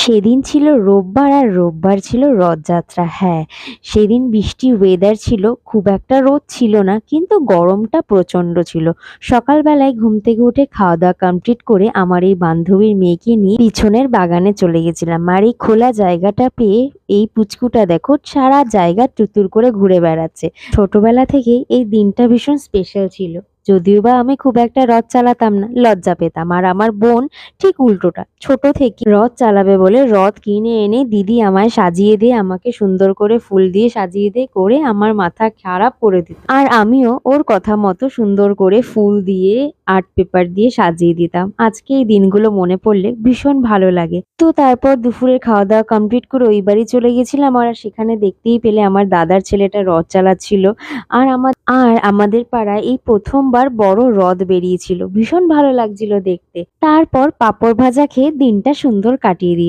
সেদিন ছিল রোববার আর রোববার ছিল রথযাত্রা। হ্যাঁ, সেদিন বৃষ্টি ওয়েদার ছিল, খুব একটা রোদ ছিল না, কিন্তু গরমটা প্রচণ্ড ছিল। সকালবেলায় ঘুম থেকে উঠে খাওয়া দাওয়া কমপ্লিট করে আমার এই বান্ধবীর মেয়েকে নিয়ে পিছনের বাগানে চলে গেছিলাম। আর এই খোলা জায়গাটা পেয়ে এই পুচকুটা দেখো সারা জায়গা তুরতুর করে ঘুরে বেড়াচ্ছে। ছোটবেলা থেকেই এই দিনটা ভীষণ স্পেশাল ছিল। যদিও বা আমি খুব একটা রথ চালাতাম না, লজ্জা পেতাম। আর আমার বোন ঠিক উল্টোটা, ছোট থেকে রথ চালাবে বলে রথ কিনে এনে দিদি আমায় সাজিয়ে দিয়ে, আমাকে সুন্দর করে ফুল দিয়ে সাজিয়ে দিয়ে করে আমার মাথা খারাপ করে দিত। আর আমিও ওর কথা মতো সুন্দর করে ফুল দিয়ে আর্ট পেপার দিয়ে সাজিয়ে দিতাম। আজকে এই দিনগুলো মনে পড়লে ভীষণ ভালো লাগে। তো তারপর দুপুরের খাওয়া দাওয়া কমপ্লিট করে ওই বাড়ি চলে গেছিলাম। আর সেখানে দেখতেই পেলে আমার দাদার ছেলেটা রথ চালাচ্ছিল। আর আমাদের পাড়ায় এই প্রথমবার বড় রথ বেরিয়েছিল, ভীষণ ভালো লাগছিল দেখতে। তারপর পাঁপড় ভাজা খেয়ে দিনটা সুন্দর কাটিয়ে দিয়েছি।